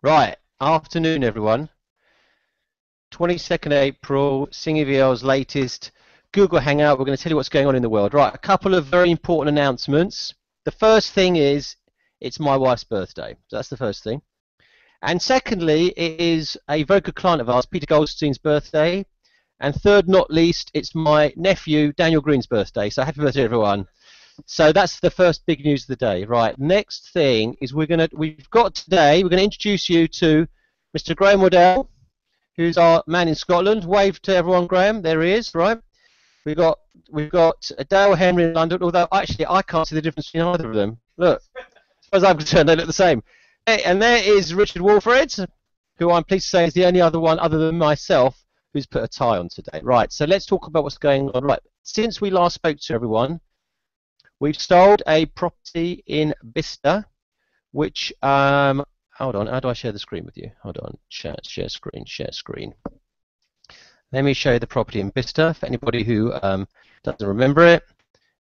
Right, afternoon everyone. 22nd April, Singing Vielle's latest Google Hangout. We're going to tell you what's going on in the world. Right, a couple of very important announcements. The first thing is it's my wife's birthday. So that's the first thing. And secondly, it is a very good client of ours, Peter Goldstein's birthday. And third, not least, it's my nephew, Daniel Green's birthday. So happy birthday, everyone. So that's the first big news of the day. Right, next thing is we're going to introduce you to Mr. Graham Waddell, who's our man in Scotland. Wave to everyone, Graham. There he is, right? We've got Dale Henry in London, although actually I can't see the difference between either of them. Look, as far as I'm concerned, they look the same. And there is Richard Walfred, who I'm pleased to say is the only other one other than myself who's put a tie on today. Right, so let's talk about what's going on. Right, since we last spoke to everyone, we've sold a property in Bicester, which, hold on, how do I share the screen with you? Hold on, share screen. Let me show you the property in Bicester for anybody who doesn't remember it.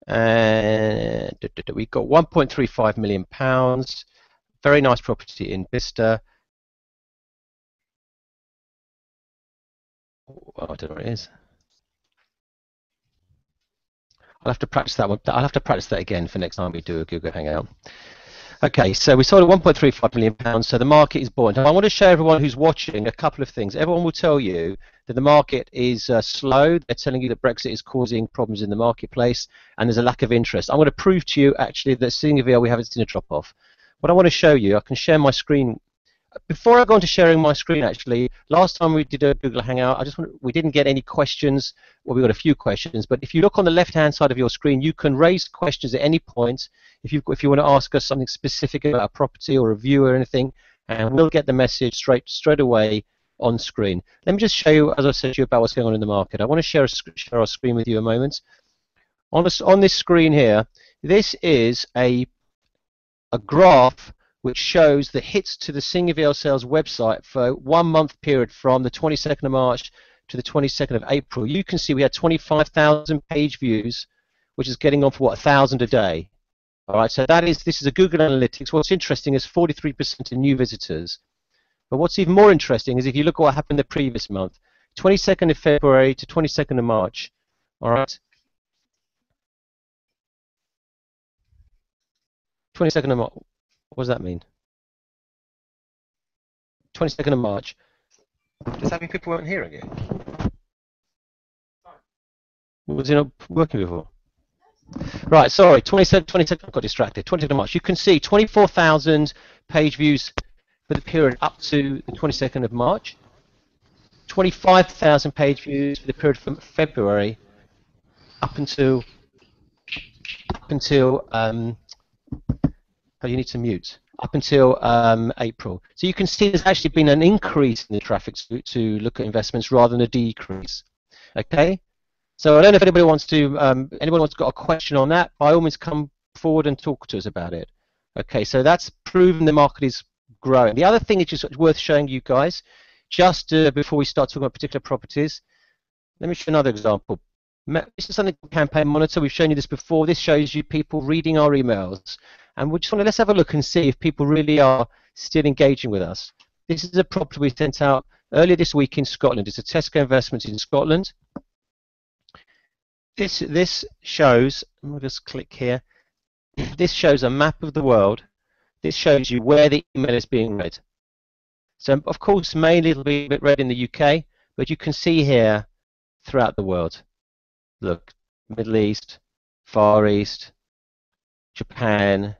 And we've got £1.35 million. Very nice property in Bicester. Oh, I don't know what it is. I'll have to practice that one. I'll have to practice that again for next time we do a Google Hangout. Okay, so we sold at £1.35 million, so the market is buoyant. I want to show everyone who's watching a couple of things. Everyone will tell you that the market is slow. They're telling you that Brexit is causing problems in the marketplace and there's a lack of interest. I'm going to prove to you actually that seeing Vielle, we haven't seen a drop-off. What I want to show you, I can share my screen. Before I go on to sharing my screen, actually, last time we did a Google Hangout, we didn't get any questions. Well, we got a few questions, but if you look on the left-hand side of your screen, you can raise questions at any point if you want to ask us something specific about a property or a view or anything, and we'll get the message straight away on screen. Let me just show you, as I said to you, about what's going on in the market. I want to share our screen with you a moment. On this screen here, this is a graph which shows the hits to the Singing Vielle Sales website for 1 month period from the 22nd of March to the 22nd of April. You can see we had 25,000 page views, which is getting on for 1,000 a day. All right, so this is a Google Analytics. What's interesting is 43% in new visitors. But what's even more interesting is if you look at what happened the previous month, 22nd of February to 22nd of March. All right, 22nd of March. What does that mean? 22nd of March. Does that mean people weren't hearing it? Was it not working before? Right, sorry, 22nd, I got distracted. 22nd of March. You can see 24,000 page views for the period up to the 22nd of March. 25,000 page views for the period from February up until oh, you need to mute. Up until April. So you can see there's actually been an increase in the traffic to look at investments rather than a decrease. Okay? So I don't know if anybody wants to, anyone wants got a question on that, by all means come forward and talk to us about it. Okay, so that's proven the market is growing. The other thing is just worth showing you guys, just before we start talking about particular properties, let me show another example. This is something called Campaign Monitor. We've shown you this before. This shows you people reading our emails. And we just want to, let's have a look and see if people really are still engaging with us. This is a property we sent out earlier this week in Scotland. It's a Tesco investment in Scotland. This shows, I'll just click here. This shows a map of the world. This shows you where the email is being read. So, of course, mainly it'll be read in the UK, but you can see here throughout the world. Look, Middle East, Far East, Japan.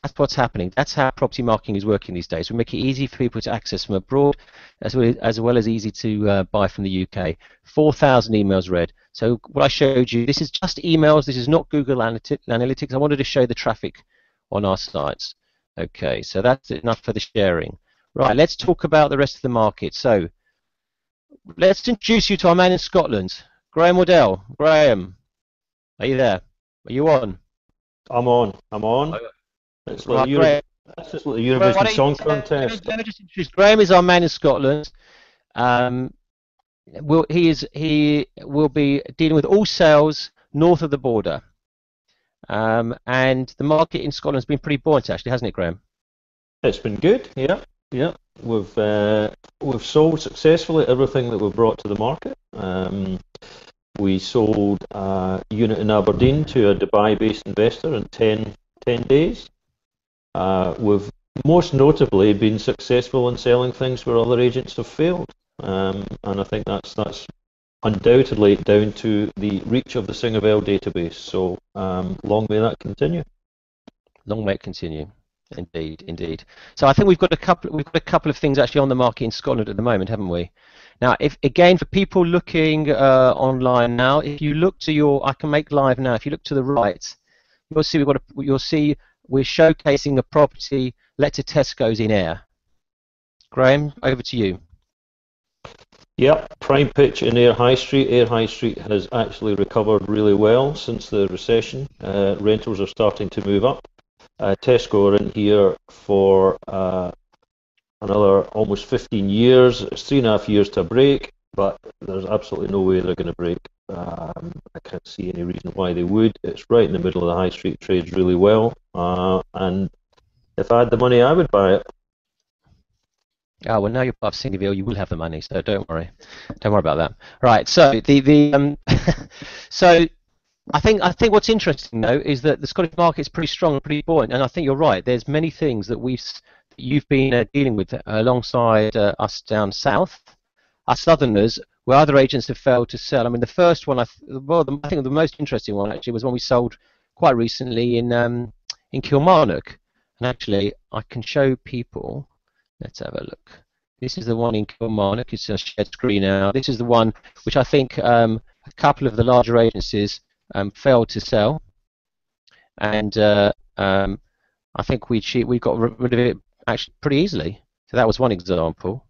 That's what's happening. That's how property marketing is working these days. We make it easy for people to access from abroad, as well as easy to buy from the UK. 4,000 emails read. So what I showed you, this is just emails. This is not Google Analytics. I wanted to show the traffic on our sites. Okay, so that's enough for the sharing. Right, let's talk about the rest of the market. So let's introduce you to our man in Scotland, Graham Waddell. Graham, are you there? Are you on? I'm on. It's like that's just like the Eurovision Song Contest. Let me just introduce. Graham is our man in Scotland. He will be dealing with all sales north of the border. And the market in Scotland has been pretty buoyant, actually, hasn't it, Graham? It's been good, yeah. We've sold successfully everything that we've brought to the market. We sold a unit in Aberdeen to a Dubai-based investor in 10 days. We've most notably been successful in selling things where other agents have failed, and I think that's undoubtedly down to the reach of the Vielle database. So long may that continue. Long may it continue. Indeed, indeed. So I think we've got a couple of things actually on the market in Scotland at the moment, haven't we? Now, if again for people looking online now, if you look to I can make live now. If you look to the right, you'll see we're showcasing a property let to Tesco's in Ayr. Graham, over to you. Yep, prime pitch in Ayr High Street. Ayr High Street has actually recovered really well since the recession. Rentals are starting to move up. Tesco are in here for another almost 15 years. It's 3.5 years to break, but there's absolutely no way they're going to break. I can't see any reason why they would. It's right in the middle of the high street, trades really well, and if I had the money, I would buy it. Oh, well, now you're above Vielle, you will have the money, so don't worry. Don't worry about that. Right, so so I think what's interesting though is that the Scottish market is pretty strong and pretty buoyant, and I think you're right. There's many things that you've been dealing with alongside us down south, us southerners, where other agents have failed to sell. I mean, the first one, I think the most interesting one actually was one we sold quite recently in Kilmarnock, and actually I can show people. Let's have a look. This is the one in Kilmarnock. It's on shared screen now. This is the one which I think a couple of the larger agencies failed to sell, and I think we got rid of it actually pretty easily. So that was one example.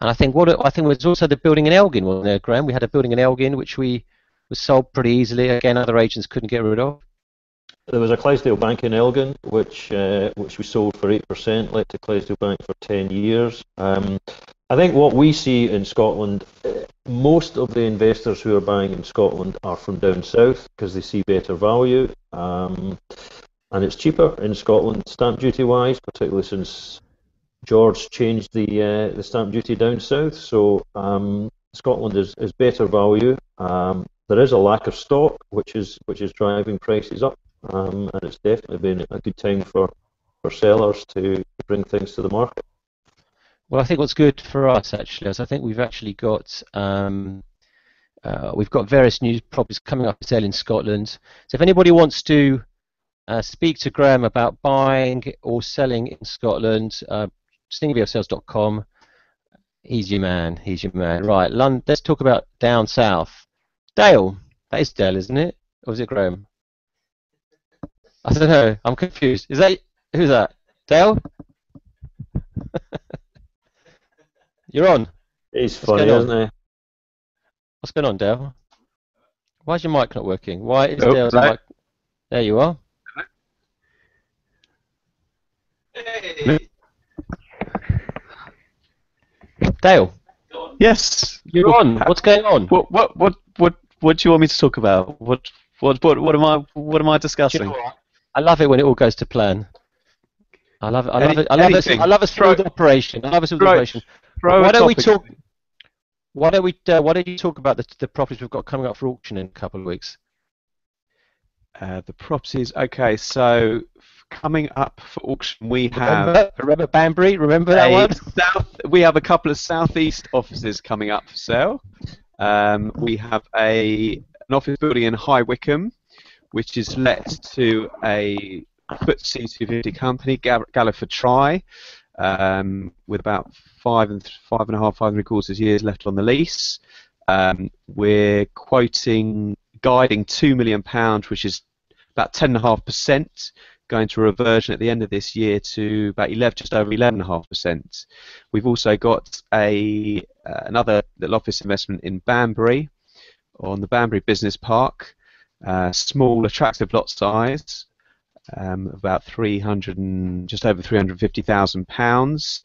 And I think was also the building in Elgin, wasn't there, Graham? We had a building in Elgin which was sold pretty easily. Again, other agents couldn't get rid of. There was a Clydesdale Bank in Elgin, which we sold for 8%, let to Clydesdale Bank for 10 years. I think what we see in Scotland, most of the investors who are buying in Scotland are from down south because they see better value, and it's cheaper in Scotland stamp duty wise, particularly since George changed the stamp duty down south. So Scotland is better value. There is a lack of stock, which is driving prices up. And it's definitely been a good time for sellers to bring things to the market. Well, I think what's good for us actually is I think we've actually got various new properties coming up for sale in Scotland. So if anybody wants to speak to Graham about buying or selling in Scotland, stingviellesales.com. He's your man. He's your man. Right, London. Let's talk about down south. Dale. That is Dale, isn't it? Or is it Graham? I don't know. I'm confused. Who's that? Dale? You're on. He's funny, isn't he? What's going on, Dale? Why is your mic not working? Why is Dale's mic? There you are. Hey. Dale. Yes. You're on. What's going on? What do you want me to talk about? What am I discussing? You know what? I love it when it all goes to plan. I love it. I love a smooth operation. Why don't you talk about the properties we've got coming up for auction in a couple of weeks? The properties. Okay, so coming up for auction, we have. Remember Banbury? Remember that one? We have a couple of southeast offices coming up for sale. We have an office building in High Wycombe, which is let to a FTSE 250 company, Galliford Try, with about 5.5 years left on the lease. We're guiding £2 million, which is about 10.5%, going to a reversion at the end of this year to about just over 11.5%. We've also got another little office investment in Banbury, on the Banbury Business Park. Small, attractive lot size, about just over £350,000.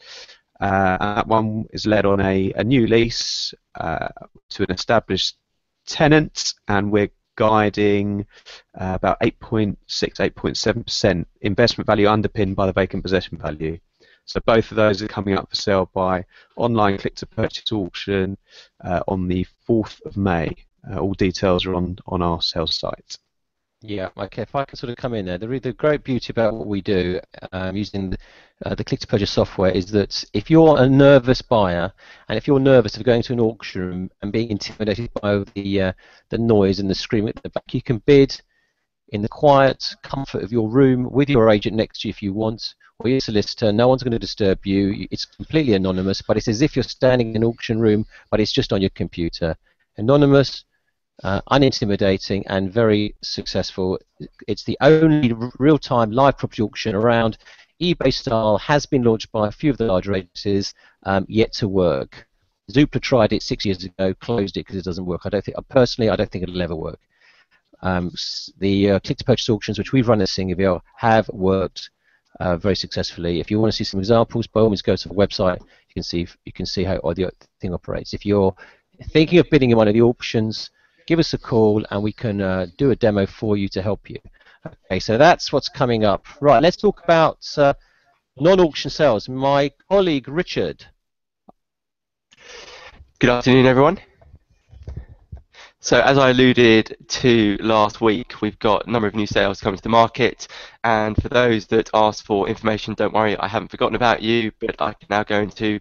That one is led on a new lease to an established tenant, and we're guiding about 8.6, 8.7% investment value underpinned by the vacant possession value. So both of those are coming up for sale by online click-to-purchase auction on the 4th of May. All details are on our sales site. Yeah, okay, if I can sort of come in there, the great beauty about what we do using the click-to-purchase software is that if you're a nervous buyer, and if you're nervous of going to an auction room and being intimidated by the noise and the scream at the back, you can bid in the quiet comfort of your room with your agent next to you if you want, or your solicitor. No one's going to disturb you. It's completely anonymous, but it's as if you're standing in an auction room, but it's just on your computer. Anonymous, unintimidating, and very successful. It's the only real-time live property auction around. eBay style, has been launched by a few of the larger agencies, yet to work. Zoopla tried it 6 years ago, closed it because it doesn't work. I don't think it'll ever work. The click-to-purchase auctions, which we've run at Vielle, have worked very successfully. If you want to see some examples, by all means go to the website. You can see how the thing operates. If you're thinking of bidding in one of the auctions, give us a call and we can do a demo for you to help you. Okay, so that's what's coming up. Right, let's talk about non-auction sales. My colleague Richard. Good afternoon, everyone. So as I alluded to last week, we've got a number of new sales coming to the market, and for those that asked for information, don't worry, I haven't forgotten about you, but I can now go into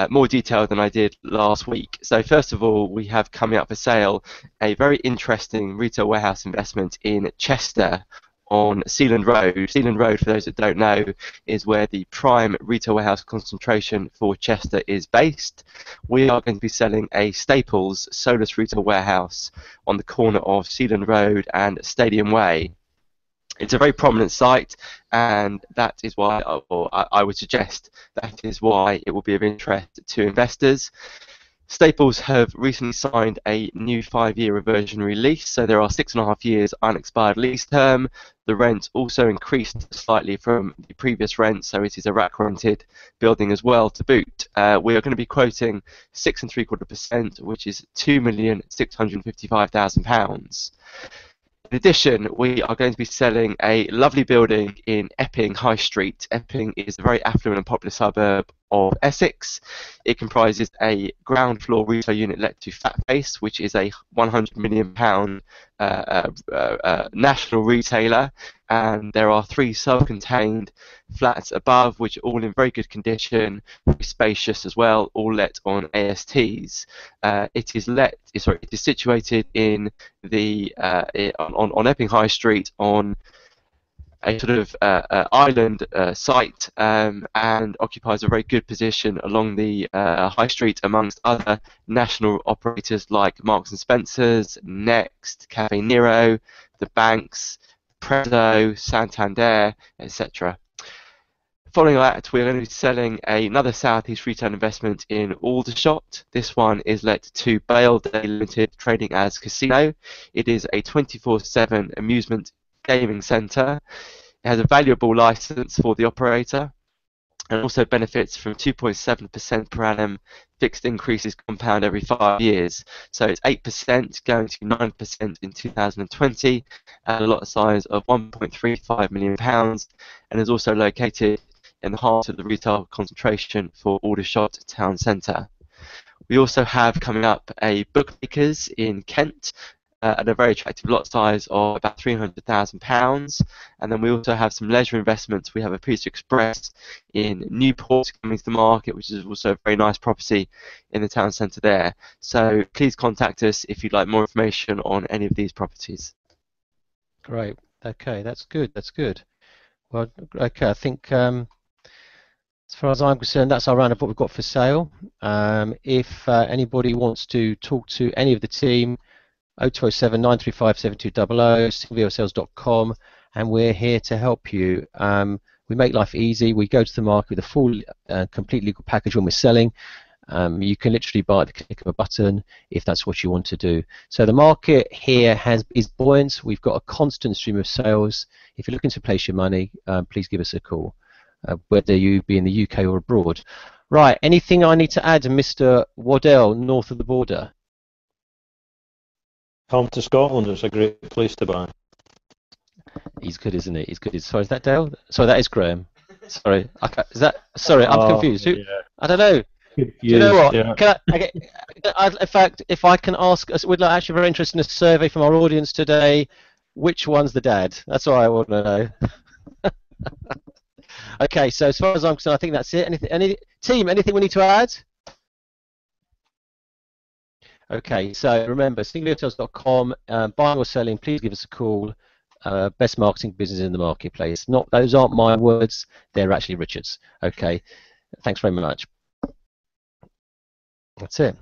more detail than I did last week. So first of all, we have coming up for sale a very interesting retail warehouse investment in Chester on Sealand Road. Sealand Road, for those that don't know, is where the prime retail warehouse concentration for Chester is based. We are going to be selling a Staples Solus retail warehouse on the corner of Sealand Road and Stadium Way. It's a very prominent site, and that is why, or I would suggest that is why it will be of interest to investors. Staples have recently signed a new 5-year reversionary lease, so there are 6.5 years unexpired lease term. The rent also increased slightly from the previous rent, so it is a rack rented building as well to boot. We are going to be quoting 6.75%, which is £2,655,000. In addition, we are going to be selling a lovely building in Epping High Street. Epping is a very affluent and popular suburb of Essex. It comprises a ground floor retail unit let to Fatface, which is a £100 million national retailer, and there are 3 self-contained flats above, which are all in very good condition, very spacious as well, all let on ASTs. It is situated in the on Epping High Street on a sort of island site, and occupies a very good position along the high street amongst other national operators like Marks and Spencer's, Next, Cafe Nero, the banks, Prezzo, Santander, etc. Following that, we're going to be selling another Southeast retail investment in Aldershot. This one is let to Bale Day Limited, trading as Casino. It is a 24/7 amusement gaming centre. It has a valuable licence for the operator and also benefits from 2.7% per annum fixed increases compound every 5 years. So it's 8% going to 9% in 2020 and a lot size of £1.35 million, and is also located in the heart of the retail concentration for Aldershot Town Centre. We also have coming up a Bookmakers in Kent at a very attractive lot size of about £300,000, and then we also have some leisure investments. We have a Pizza Express in Newport coming to the market, which is also a very nice property in the town centre there. So please contact us if you'd like more information on any of these properties. Great. Okay, that's good. That's good. Well, okay, I think as far as I'm concerned, that's our round of what we've got for sale. If anybody wants to talk to any of the team, 0207 935 7200, sylviosales.com, and we're here to help you. We make life easy. We go to the market with a full, complete legal package when we're selling. You can literally buy at the click of a button if that's what you want to do. So the market here is buoyant. We've got a constant stream of sales. If you're looking to place your money, please give us a call, whether you be in the UK or abroad. Right, anything I need to add, Mr. Waddell, north of the border? Come to Scotland, it's a great place to buy. He's good, isn't he? He's good. Sorry, is that Dale? Sorry, that is Graham. Sorry, is that? Sorry, I'm confused. Yeah. I don't know. Confused, Do you know what? yeah. In fact, if I can ask, we'd like actually very interested in a survey from our audience today. Which one's the dad? That's what I want to know. Okay, so as far as I'm concerned, I think that's it. Anything we need to add? Okay, so remember, singlyhotels.com, buying or selling, please give us a call. Best marketing business in the marketplace. Those aren't my words, they're actually Richard's. Okay, thanks very much. That's it.